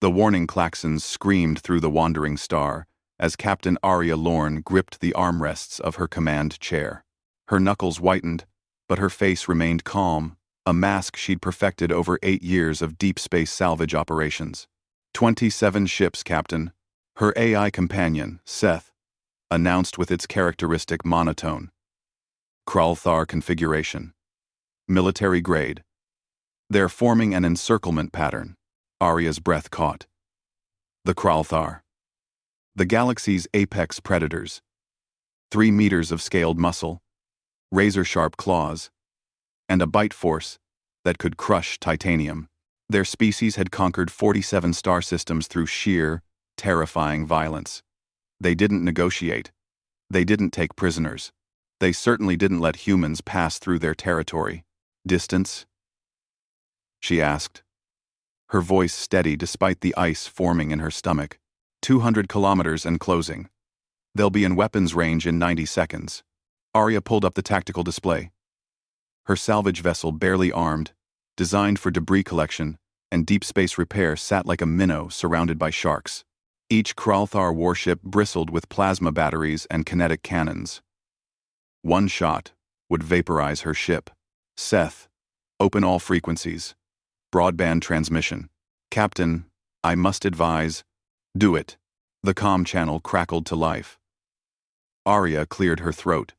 The warning klaxons screamed through the wandering star as Captain Arya Lorne gripped the armrests of her command chair. Her knuckles whitened, but her face remained calm, a mask she'd perfected over 8 years of deep space salvage operations. 27 ships, Captain. Her AI companion, Seth, announced with its characteristic monotone. Kralthar configuration. Military grade. They're forming an encirclement pattern. Arya's breath caught. The Kralthar. The galaxy's apex predators. 3 meters of scaled muscle, razor-sharp claws, and a bite force that could crush titanium. Their species had conquered 47 star systems through sheer, terrifying violence. They didn't negotiate. They didn't take prisoners. They certainly didn't let humans pass through their territory. Distance? She asked, her voice steady despite the ice forming in her stomach. 200 kilometers and closing. They'll be in weapons range in 90 seconds. Arya pulled up the tactical display. Her salvage vessel, barely armed, designed for debris collection and deep space repair, sat like a minnow surrounded by sharks. Each Kralthar warship bristled with plasma batteries and kinetic cannons. One shot would vaporize her ship. Seth, open all frequencies. Broadband transmission. Captain, I must advise. Do it. The comm channel crackled to life. Arya cleared her throat,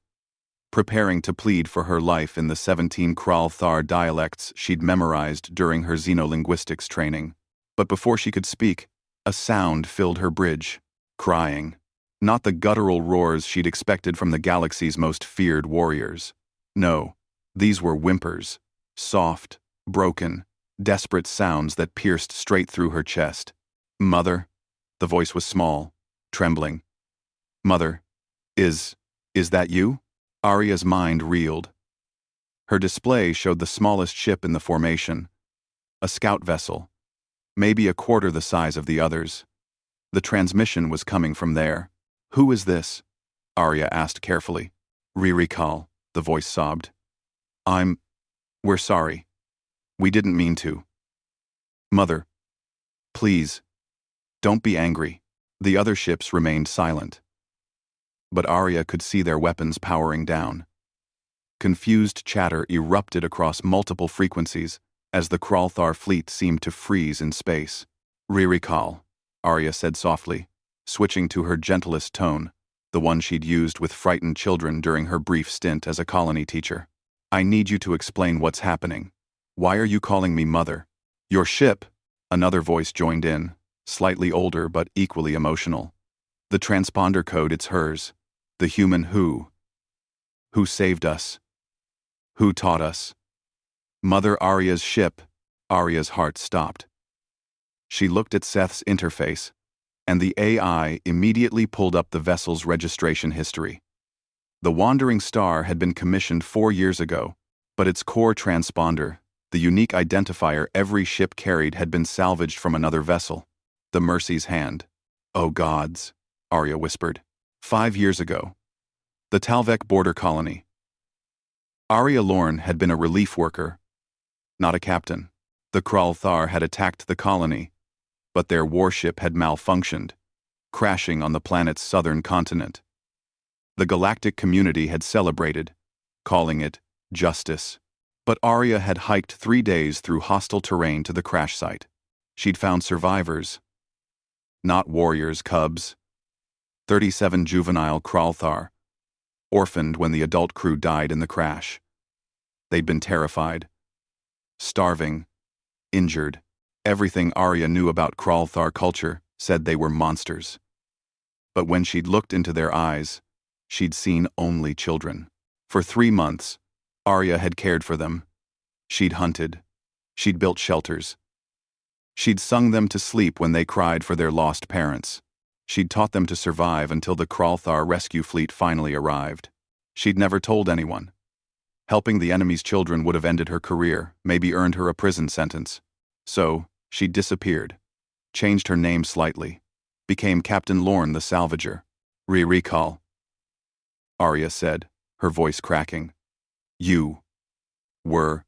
preparing to plead for her life in the 17 Kralthar dialects she'd memorized during her xenolinguistics training. But before she could speak, a sound filled her bridge. Crying. Not the guttural roars she'd expected from the galaxy's most feared warriors. No, these were whimpers. Soft, broken, desperate sounds that pierced straight through her chest. Mother? The voice was small, trembling. Mother, is that you? Arya's mind reeled. Her display showed the smallest ship in the formation. A scout vessel, maybe a quarter the size of the others. The transmission was coming from there. Who is this? Arya asked carefully. Ririkal, the voice sobbed. We're sorry. We didn't mean to. Mother, please, don't be angry. The other ships remained silent. But Arya could see their weapons powering down. Confused chatter erupted across multiple frequencies as the Kralthar fleet seemed to freeze in space. Ririkal, Arya said softly, switching to her gentlest tone, the one she'd used with frightened children during her brief stint as a colony teacher. I need you to explain what's happening. Why are you calling me mother? Your ship, another voice joined in, slightly older but equally emotional. The transponder code, it's hers. The human who saved us. Who taught us. Mother Arya's ship. Arya's heart stopped. She looked at Seth's interface, and the AI immediately pulled up the vessel's registration history. The Wandering Star had been commissioned 4 years ago, but its core transponder, the unique identifier every ship carried, had been salvaged from another vessel, the Mercy's Hand. Oh gods, Arya whispered. 5 years ago. The Talvek border colony. Arya Lorne had been a relief worker, not a captain. The Kralthar had attacked the colony, but their warship had malfunctioned, crashing on the planet's southern continent. The galactic community had celebrated, calling it justice. But Arya had hiked 3 days through hostile terrain to the crash site. She'd found survivors. Not warriors, cubs. 37 juvenile Kralthar, orphaned when the adult crew died in the crash. They'd been terrified, starving, injured. Everything Arya knew about Kralthar culture said they were monsters. But when she'd looked into their eyes, she'd seen only children. For 3 months, Arya had cared for them. She'd hunted. She'd built shelters. She'd sung them to sleep when they cried for their lost parents. She'd taught them to survive until the Kralthar rescue fleet finally arrived. She'd never told anyone. Helping the enemy's children would have ended her career, maybe earned her a prison sentence. So, she disappeared, changed her name slightly, became Captain Lorne the Salvager. Ririkal, Arya said, her voice cracking. You were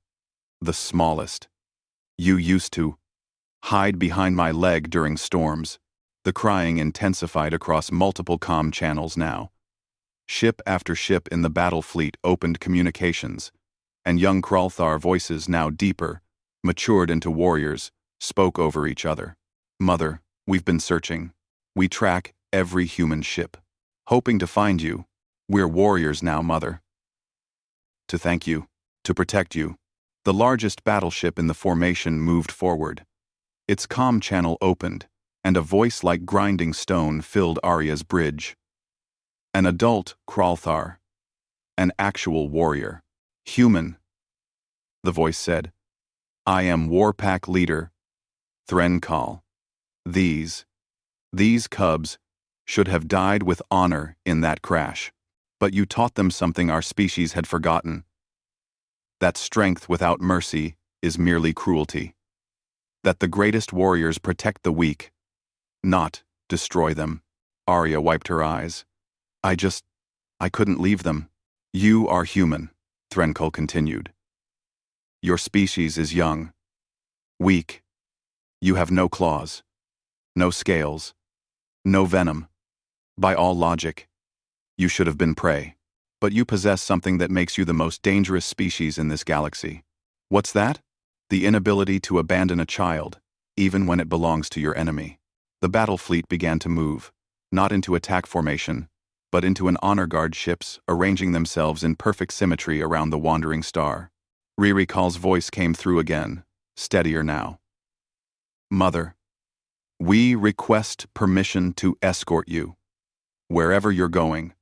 the smallest. You used to. Hide behind my leg during storms. The crying intensified across multiple comm channels now. Ship after ship in the battle fleet opened communications, and young Kralthar voices now deeper, matured into warriors, spoke over each other. Mother, we've been searching. We track every human ship. Hoping to find you. We're warriors now, Mother. To thank you. To protect you. The largest battleship in the formation moved forward. Its comm channel opened, and a voice like grinding stone filled Arya's bridge. An adult Kralthar. An actual warrior. Human. The voice said, I am Warpack Leader, Threnkal. These cubs should have died with honor in that crash. But you taught them something our species had forgotten. That strength without mercy is merely cruelty. That the greatest warriors protect the weak, not destroy them. Arya wiped her eyes. I couldn't leave them. You are human, Threnkal continued. Your species is young, weak. You have no claws, no scales, no venom. By all logic, you should have been prey. But you possess something that makes you the most dangerous species in this galaxy. What's that? The inability to abandon a child, even when it belongs to your enemy. The battle fleet began to move, not into attack formation, but into an honor guard ships arranging themselves in perfect symmetry around the wandering star. Ririkal's voice came through again, steadier now. Mother, we request permission to escort you. Wherever you're going.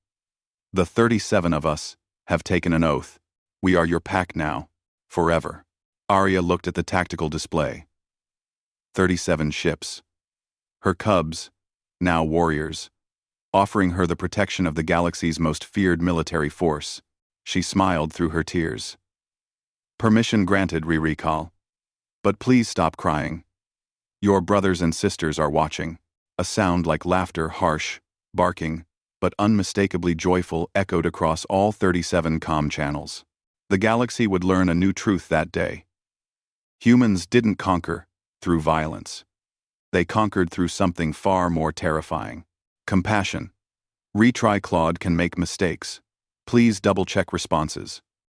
The 37 of us have taken an oath. We are your pack now, forever. Arya looked at the tactical display. 37 ships. Her cubs, now warriors, offering her the protection of the galaxy's most feared military force. She smiled through her tears. Permission granted, Ririkal. But please stop crying. Your brothers and sisters are watching. A sound like laughter, harsh, barking, but unmistakably joyful, echoed across all 37 comm channels. The galaxy would learn a new truth that day. Humans didn't conquer through violence. They conquered through something far more terrifying. Compassion. Retry Claude can make mistakes. Please double-check responses.